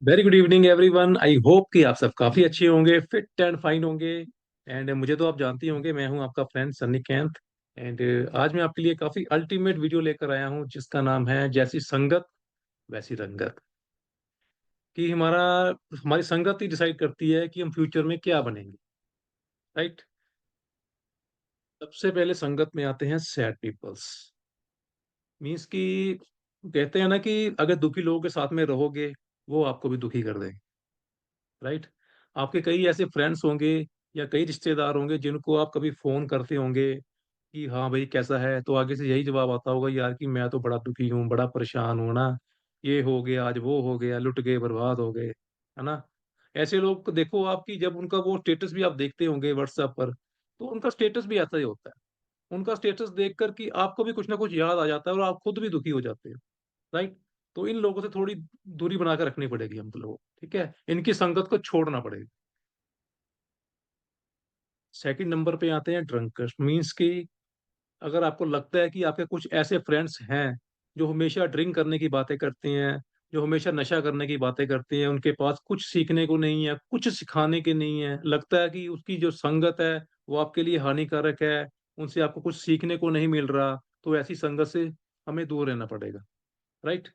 Very good evening everyone. I hope कि आप सब काफी अच्छे होंगे, फिट एंड फाइन होंगे। एंड मुझे तो आप जानती होंगे, मैं हूं आपका फ्रेंड सन्नी कैंथ। एंड आज मैं आपके लिए काफी अल्टीमेट वीडियो लेकर आया हूं, जिसका नाम है जैसी संगत वैसी रंगत। कि हमारी संगत ही डिसाइड करती है कि हम फ्यूचर में क्या बनेंगे। राइट। सबसे पहले संगत में आते हैं सैड पीपल्स। मीन्स कि कहते हैं ना कि अगर दुखी लोगों के साथ में रहोगे, वो आपको भी दुखी कर देंगे। राइट। आपके कई ऐसे फ्रेंड्स होंगे या कई रिश्तेदार होंगे जिनको आप कभी फोन करते होंगे कि हाँ भाई कैसा है, तो आगे से यही जवाब आता होगा, यार कि मैं तो बड़ा दुखी हूँ, बड़ा परेशान हूँ ना। ये हो गया, आज वो हो गया, लुट गए, बर्बाद हो गए, है ना। ऐसे लोग को देखो आपकी, जब उनका वो स्टेटस भी आप देखते होंगे व्हाट्सएप पर, तो उनका स्टेटस भी ऐसा ही होता है। उनका स्टेटस देखकर कि आपको भी कुछ ना कुछ याद आ जाता है और आप खुद भी दुखी हो जाते हो। राइट। तो इन लोगों से थोड़ी दूरी बनाकर रखनी पड़ेगी हम लोगों को, ठीक है, इनकी संगत को छोड़ना पड़ेगा। सेकंड नंबर पे आते हैं ड्रंकर्स। मीन्स कि अगर आपको लगता है कि आपके कुछ ऐसे फ्रेंड्स हैं जो हमेशा ड्रिंक करने की बातें करते हैं, जो हमेशा नशा करने की बातें करते हैं, उनके पास कुछ सीखने को नहीं है, कुछ सिखाने के नहीं है, लगता है कि उसकी जो संगत है वो आपके लिए हानिकारक है, उनसे आपको कुछ सीखने को नहीं मिल रहा, तो ऐसी संगत से हमें दूर रहना पड़ेगा। राइट।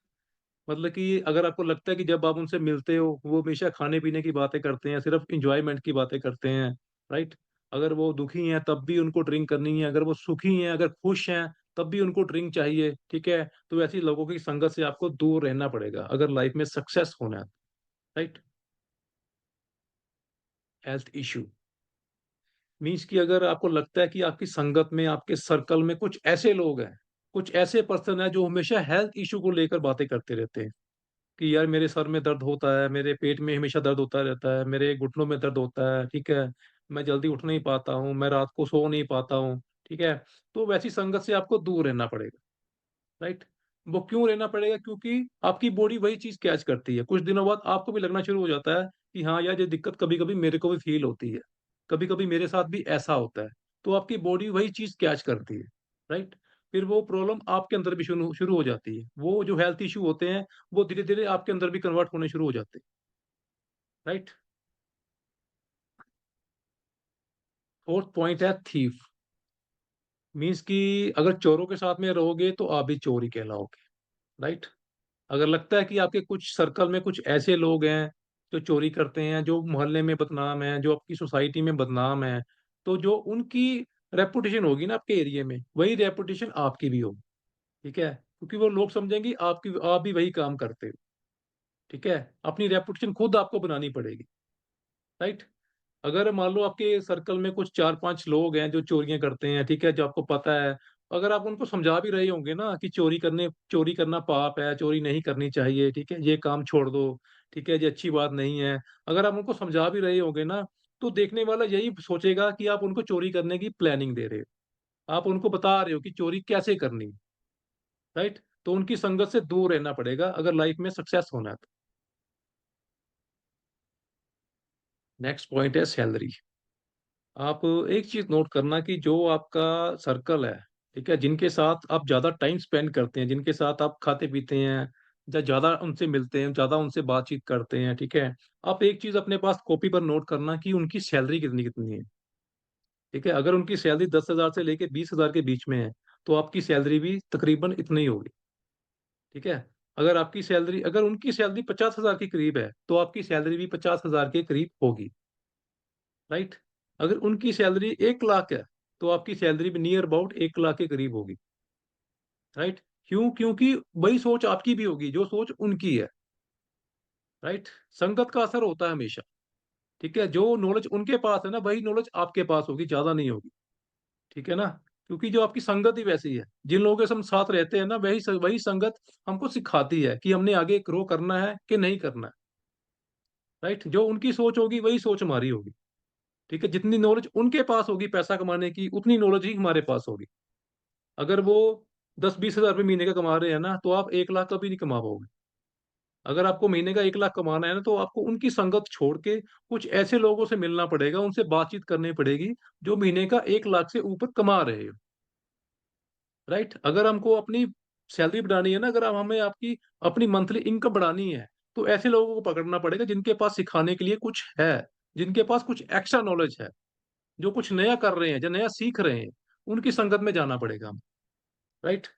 मतलब कि अगर आपको लगता है कि जब आप उनसे मिलते हो वो हमेशा खाने पीने की बातें करते हैं, सिर्फ इंजॉयमेंट की बातें करते हैं। राइट। अगर वो दुखी हैं तब भी उनको ड्रिंक करनी है, अगर वो सुखी हैं, अगर खुश हैं तब भी उनको ड्रिंक चाहिए, ठीक है, तो ऐसी लोगों की संगत से आपको दूर रहना पड़ेगा अगर लाइफ में सक्सेस होना है। राइट। Health issue. मीन्स कि अगर आपको लगता है कि आपकी संगत में, आपके सर्कल में कुछ ऐसे लोग हैं, कुछ ऐसे पर्सन है जो हमेशा हेल्थ इशू को लेकर बातें करते रहते हैं कि यार मेरे सर में दर्द होता है, मेरे पेट में हमेशा दर्द होता रहता है, मेरे घुटनों में दर्द होता है, ठीक है, मैं जल्दी उठ नहीं पाता हूँ, मैं रात को सो नहीं पाता हूँ, ठीक है, तो वैसी संगत से आपको दूर रहना पड़ेगा। राइट। वो क्यों रहना पड़ेगा? क्योंकि आपकी बॉडी वही चीज कैच करती है, कुछ दिनों बाद आपको भी लगना शुरू हो जाता है कि हाँ यार ये दिक्कत कभी कभी मेरे को भी फील होती है, कभी कभी मेरे साथ भी ऐसा होता है, तो आपकी बॉडी वही चीज कैच करती है। राइट। फिर वो प्रॉब्लम आपके अंदर भी शुरू शुरू हो जाती है, वो जो हेल्थ इशू होते हैं वो धीरे धीरे आपके अंदर भी कन्वर्ट होने शुरू हो जाते हैं। राइट। फोर्थ पॉइंट है थीफ। मीन्स कि अगर चोरों के साथ में रहोगे तो आप भी चोरी कहलाओगे। राइट। अगर लगता है कि आपके कुछ सर्कल में कुछ ऐसे लोग हैं जो चोरी करते हैं, जो मोहल्ले में बदनाम है, जो आपकी सोसाइटी में बदनाम है, तो जो उनकी रेपुटेशन होगी ना आपके एरिया में, वही रेपुटेशन आपकी भी होगी। ठीक है, क्योंकि वो लोग समझेंगे आपकी, आप भी वही काम करते हो। ठीक है, अपनी रेपुटेशन खुद आपको बनानी पड़ेगी। राइट। अगर मान लो आपके सर्कल में कुछ चार पांच लोग हैं जो चोरियां करते हैं, ठीक है, जो आपको पता है, अगर आप उनको समझा भी रहे होंगे ना कि चोरी करना पाप है, चोरी नहीं करनी चाहिए, ठीक है, ये काम छोड़ दो, ठीक है, ये अच्छी बात नहीं है, अगर आप उनको समझा भी रहे होंगे ना, तो देखने वाला यही सोचेगा कि आप उनको चोरी करने की प्लानिंग दे रहे हो, आप उनको बता रहे हो कि चोरी कैसे करनी है। राइट। तो उनकी संगत से दूर रहना पड़ेगा अगर लाइफ में सक्सेस होना है तो। नेक्स्ट पॉइंट है सैलरी। आप एक चीज नोट करना कि जो आपका सर्कल है, ठीक है, जिनके साथ आप ज्यादा टाइम स्पेंड करते हैं, जिनके साथ आप खाते पीते हैं, या ज्यादा उनसे मिलते हैं, ज्यादा उनसे बातचीत करते हैं, ठीक है, आप एक चीज अपने पास कॉपी पर नोट करना कि उनकी सैलरी कितनी कितनी है। ठीक है, अगर उनकी सैलरी 10,000 से लेके 20,000 के बीच में है, तो आपकी सैलरी भी तकरीबन इतनी ही होगी। ठीक है। अगर उनकी सैलरी 50,000 के करीब है, तो आपकी सैलरी भी 50,000 के करीब होगी। राइट। अगर उनकी सैलरी 1 लाख है, तो आपकी सैलरी भी नियर अबाउट 1 लाख के करीब होगी। राइट। क्यों? क्योंकि वही सोच आपकी भी होगी जो सोच उनकी है। राइट। संगत का असर होता है हमेशा। ठीक है, जो नॉलेज उनके पास है ना, वही नॉलेज आपके पास होगी, ज्यादा नहीं होगी। ठीक है ना। क्योंकि जो आपकी संगत ही वैसी है, जिन लोगों के हम साथ रहते हैं ना, वही संगत हमको सिखाती है कि हमने आगे ग्रो करना है कि नहीं करना है। राइट। जो उनकी सोच होगी वही सोच हमारी होगी। ठीक है, जितनी नॉलेज उनके पास होगी पैसा कमाने की, उतनी नॉलेज ही हमारे पास होगी। अगर वो 10-20 हजार रुपये महीने का कमा रहे हैं ना, तो आप 1 लाख कभी नहीं कमा पाओगे। अगर आपको महीने का 1 लाख कमाना है ना, तो आपको उनकी संगत छोड़ के कुछ ऐसे लोगों से मिलना पड़ेगा, उनसे बातचीत करनी पड़ेगी जो महीने का 1 लाख से ऊपर कमा रहे हो। राइट। अगर हमको अपनी सैलरी बढ़ानी है ना, अगर हमें आपकी अपनी मंथली इनकम बढ़ानी है, तो ऐसे लोगों को पकड़ना पड़ेगा जिनके पास सिखाने के लिए कुछ है, जिनके पास कुछ एक्स्ट्रा नॉलेज है, जो कुछ नया कर रहे हैं, जो नया सीख रहे हैं, उनकी संगत में जाना पड़ेगा हमें, राइट?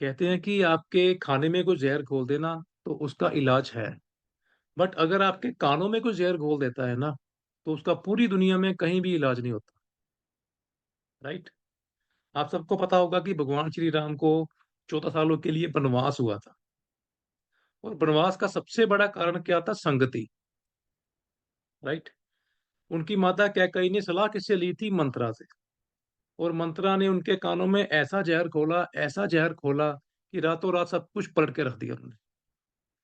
कहते हैं कि आपके खाने में कोई ज़हर घोल देना, तो उसका इलाज है। बट अगर आपके कानों में कोई ज़हर घोल देता है ना, तो उसका पूरी दुनिया में कहीं भी इलाज नहीं होता, राइट? आप सबको पता होगा कि भगवान श्री राम को 14 सालों के लिए वनवास हुआ था, और वनवास का सबसे बड़ा कारण क्या था? संगति, राइट? उनकी माता कैकेयी ने सलाह किससे ली थी? मंत्रा से। और मंत्रा ने उनके कानों में ऐसा ज़हर घोला, ऐसा ज़हर घोला कि रातों रात सब कुछ पलट के रख दिया उन्होंने।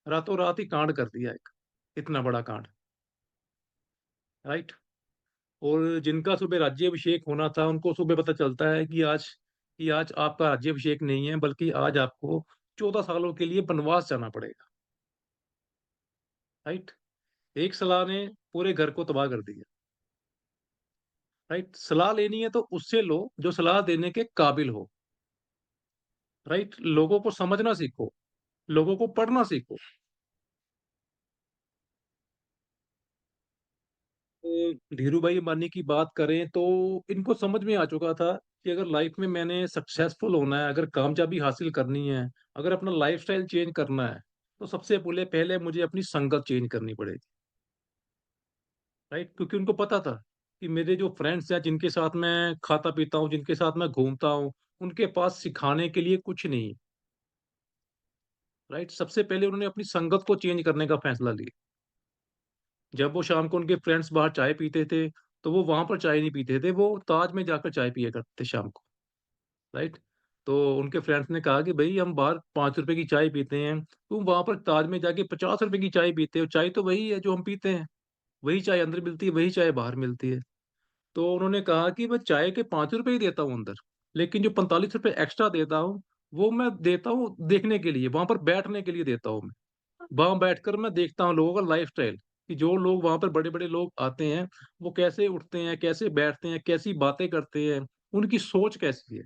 रातों रात ही कांड कर दिया एक, इतना बड़ा कांड, राइट? और जिनका सुबह राज्याभिषेक होना था, उनको सुबह पता चलता है कि आज आपका राज्याभिषेक नहीं है, बल्कि आज आपको 14 सालों के लिए वनवास जाना पड़ेगा, राइट? एक सलाह ने पूरे घर को तबाह कर दिया, राइट? सलाह लेनी है तो उससे लो जो सलाह देने के काबिल हो, राइट? लोगों को समझना सीखो, लोगों को पढ़ना सीखो। तो धीरूभाई अंबानी की बात करें तो इनको समझ में आ चुका था कि अगर लाइफ में मैंने सक्सेसफुल होना है, अगर कामयाबी हासिल करनी है, अगर अपना लाइफ़स्टाइल चेंज करना है, तो सबसे पहले पहले मुझे अपनी संगत चेंज करनी पड़ेगी, राइट? क्योंकि उनको पता था कि मेरे जो फ्रेंड्स हैं, जिनके साथ मैं खाता-पीता हूँ, जिनके साथ मैं घूमता हूँ, उनके पास सिखाने के लिए कुछ नहीं, राइट? सबसे पहले उन्होंने अपनी संगत को चेंज करने का फैसला लिया। जब वो शाम को उनके फ्रेंड्स बाहर चाय पीते थे, तो वो वहाँ पर चाय नहीं पीते थे, वो ताज में जाकर चाय पिया करते थे शाम को, राइट? तो उनके फ्रेंड्स ने कहा कि भई हम बाहर ₹5 की चाय पीते हैं, तुम वहाँ पर ताज में जाके ₹50 की चाय पीते हो, चाय तो वही है जो हम पीते हैं, वही चाय अंदर मिलती है, वही चाय बाहर मिलती है। तो उन्होंने कहा कि मैं चाय के ₹5 ही देता हूँ अंदर, लेकिन जो ₹45 एक्स्ट्रा देता हूँ, वो मैं देता हूँ देखने के लिए, वहाँ पर बैठने के लिए देता हूँ मैं। वहाँ बैठकर मैं देखता हूँ लोगों का लाइफ़स्टाइल, कि जो लोग वहाँ पर बड़े-बड़े लोग आते हैं, वो कैसे उठते हैं, कैसे बैठते हैं, कैसी बातें करते हैं, उनकी सोच कैसी है,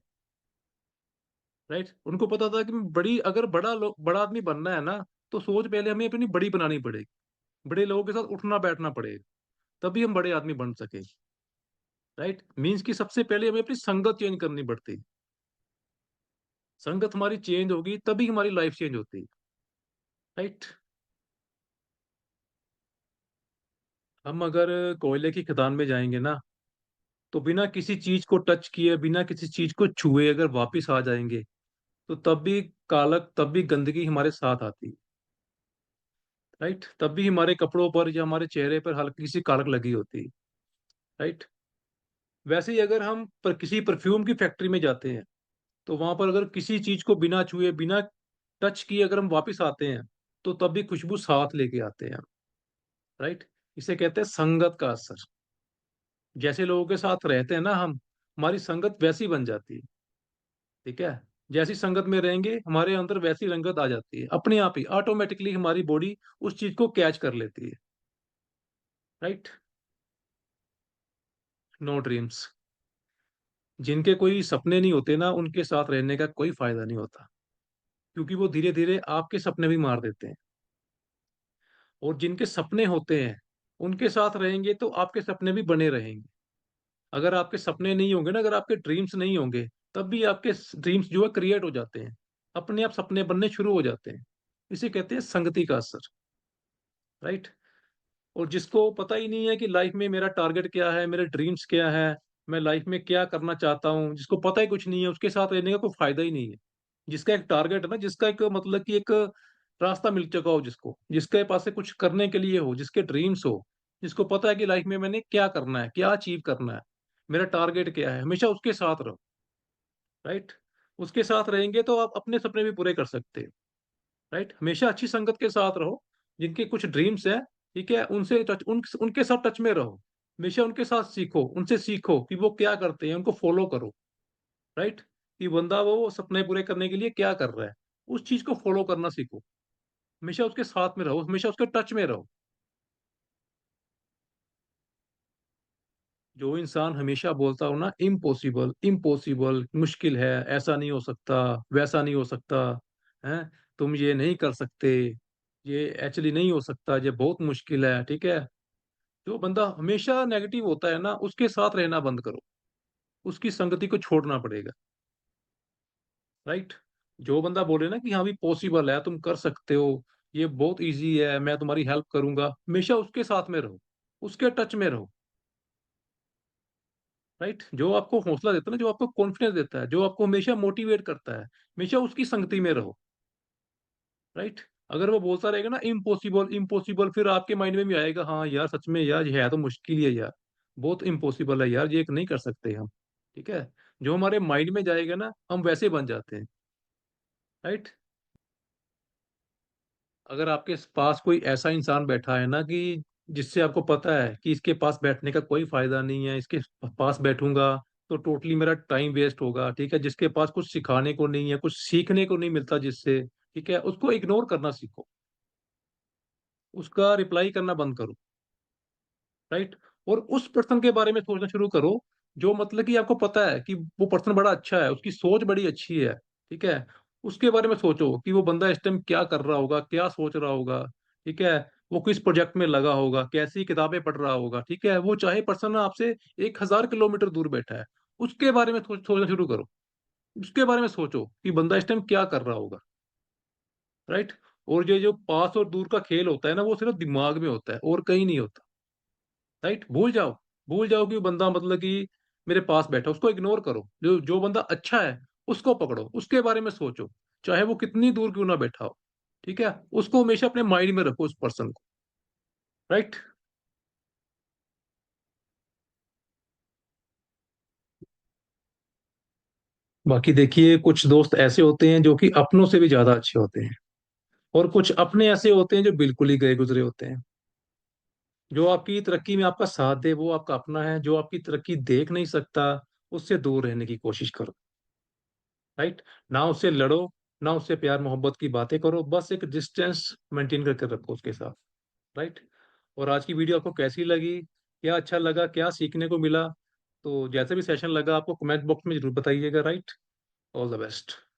राइट? उनको पता था कि बड़ी अगर बड़ा आदमी बनना है ना, तो सोच पहले हमें अपनी बड़ी बनानी पड़ेगी। बड़े लोगों के साथ उठना-बैठना पड़ेगा, तभी हम बड़े आदमी बन सकें, राइट? मीन्स कि सबसे पहले हमें अपनी संगत चेंज करनी पड़ती है। संगत हमारी चेंज होगी, तभी हमारी लाइफ़ चेंज होती है, राइट? हम अगर कोयले की खदान में जाएँगे ना, तो बिना किसी चीज़ को टच किए, बिना किसी चीज़ को छुए अगर वापिस आ जाएँगे, तो तब भी गंदगी हमारे साथ आती है, राइट? तब भी हमारे कपड़ों पर या हमारे चेहरे पर हल्की-सी कालक लगी होती है, राइट? वैसे ही अगर हम किसी परफ्यूम की फैक्ट्री में जाते हैं, तो वहाँ पर अगर किसी चीज़ को बिना छुए, बिना टच किए अगर हम वापिस आते हैं, तो तब भी खुशबू साथ लेके आते हैं हम, राइट? इसे कहते हैं संगत का असर। जैसे लोगों के साथ रहते हैं ना हम, हमारी संगत वैसी बन जाती है। ठीक है? जैसी संगत में रहेंगे, हमारे अंदर वैसी रंगत आ जाती है। अपने आप ही ऑटोमैटिकली हमारी बॉडी उस चीज़ को कैच कर लेती है, राइट? Know dreams. जिनके कोई सपने नहीं होते ना, उनके साथ रहने का कोई फ़ायदा नहीं होता, क्योंकि वो धीरे-धीरे आपके सपने भी मार देते हैं। और जिनके सपने होते हैं, उनके साथ रहेंगे तो आपके सपने भी बने रहेंगे। अगर आपके सपने नहीं होंगे ना, अगर आपके ड्रीम्स नहीं होंगे, तब भी आपके ड्रीम्स जो है क्रिएट हो जाते हैं। अपने आप सपने बनने शुरू हो जाते हैं। इसे कहते हैं संगति का असर, राइट? और जिसको पता ही नहीं है कि लाइफ में मेरा टारगेट क्या है, मेरे ड्रीम्स क्या है, मैं लाइफ में क्या करना चाहता हूँ, जिसको पता ही कुछ नहीं है, उसके साथ रहने का कोई फ़ायदा ही नहीं है। जिसका एक टारगेट है ना, जिसका एक मतलब कि एक रास्ता मिल चुका हो जिसको, जिसके पास से कुछ करने के लिए हो, जिसके ड्रीम्स हो, जिसको पता है कि लाइफ में मैंने क्या करना है, क्या अचीव करना है, मेरा टारगेट क्या है, हमेशा उसके साथ रहो, राइट? उसके साथ रहेंगे तो आप अपने सपने भी पूरे कर सकते हो। राइट? हमेशा अच्छी संगत के साथ रहो, जिनके कुछ ड्रीम्स हैं, ठीक है? उनके साथ टच में रहो। हमेशा उनके साथ सीखो, उनसे सीखो कि वो क्या करते हैं, उनको फ़ॉलो करो, राइट? कि बंदा वो सपने पूरे करने के लिए क्या कर रहा है, उस चीज़ को फ़ॉलो करना सीखो। हमेशा उसके साथ में रहो, हमेशा उसके टच में रहो। जो इंसान हमेशा बोलता हो ना इम्पॉसिबल इम्पॉसिबल, मुश्किल है, ऐसा नहीं हो सकता, वैसा नहीं हो सकता, है, तुम ये नहीं कर सकते, ये एक्चुअली नहीं हो सकता, ये बहुत मुश्किल है, ठीक है। जो बंदा हमेशा नेगेटिव होता है ना, उसके साथ रहना बंद करो, उसकी संगति को छोड़ना पड़ेगा। राइट। जो बंदा बोले ना कि हाँ भी पॉसिबल है, तुम कर सकते हो, ये बहुत इजी है, मैं तुम्हारी हेल्प करूंगा, हमेशा उसके साथ में रहो, उसके टच में रहो। राइट। जो आपको हौसला देता है ना, जो आपको कॉन्फिडेंस देता है, जो आपको हमेशा मोटिवेट करता है, हमेशा उसकी संगति में रहो। राइट। अगर वो बोलता रहेगा ना इम्पॉसिबल इम्पॉसिबल, फिर आपके माइंड में भी आएगा हाँ यार सच में यार ये है तो मुश्किल ही है यार, बहुत इम्पॉसिबल है यार, ये नहीं कर सकते हम। ठीक है। जो हमारे माइंड में जाएगा ना, हम वैसे बन जाते हैं। राइट। अगर आपके पास कोई ऐसा इंसान बैठा है ना कि जिससे आपको पता है कि इसके पास बैठने का कोई फायदा नहीं है, इसके पास बैठूंगा तो टोटली मेरा टाइम वेस्ट होगा, ठीक है, जिसके पास कुछ सिखाने को नहीं है, कुछ सीखने को नहीं मिलता जिससे, ठीक है, उसको इग्नोर करना सीखो, उसका रिप्लाई करना बंद करो। राइट। और उस पर्सन के बारे में सोचना शुरू करो जो मतलब कि आपको पता है कि वो पर्सन बड़ा अच्छा है, उसकी सोच बड़ी अच्छी है, ठीक है। उसके बारे में सोचो कि वो बंदा इस टाइम क्या कर रहा होगा, क्या सोच रहा होगा, ठीक है, वो किस प्रोजेक्ट में लगा होगा, कैसी किताबें पढ़ रहा होगा, ठीक है, वो चाहे पर्सन आपसे 1,000 किलोमीटर दूर बैठा है, उसके बारे में सोचना शुरू करो, उसके बारे में सोचो कि बंदा इस टाइम क्या कर रहा होगा। राइट। और ये जो पास और दूर का खेल होता है ना, वो सिर्फ दिमाग में होता है और कहीं नहीं होता। राइट। भूल जाओ, भूल जाओ कि बंदा मतलब कि मेरे पास बैठा, उसको इग्नोर करो, जो जो बंदा अच्छा है उसको पकड़ो, उसके बारे में सोचो, चाहे वो कितनी दूर क्यों ना बैठा हो, ठीक है, उसको हमेशा अपने माइंड में रखो उस पर्सन को। राइट। बाकी देखिए कुछ दोस्त ऐसे होते हैं जो कि अपनों से भी ज्यादा अच्छे होते हैं, और कुछ अपने ऐसे होते हैं जो बिल्कुल ही गए गुजरे होते हैं। जो आपकी तरक्की में आपका साथ दे वो आपका अपना है, जो आपकी तरक्की देख नहीं सकता उससे दूर रहने की कोशिश करो। राइट। ना उससे लड़ो, ना उससे प्यार मोहब्बत की बातें करो, बस एक डिस्टेंस मेंटेन करके रखो उसके साथ। राइट। और आज की वीडियो आपको कैसी लगी, क्या अच्छा लगा, क्या सीखने को मिला, तो जैसे भी सेशन लगा आपको कमेंट बॉक्स में जरूर बताइएगा। राइट। All the best.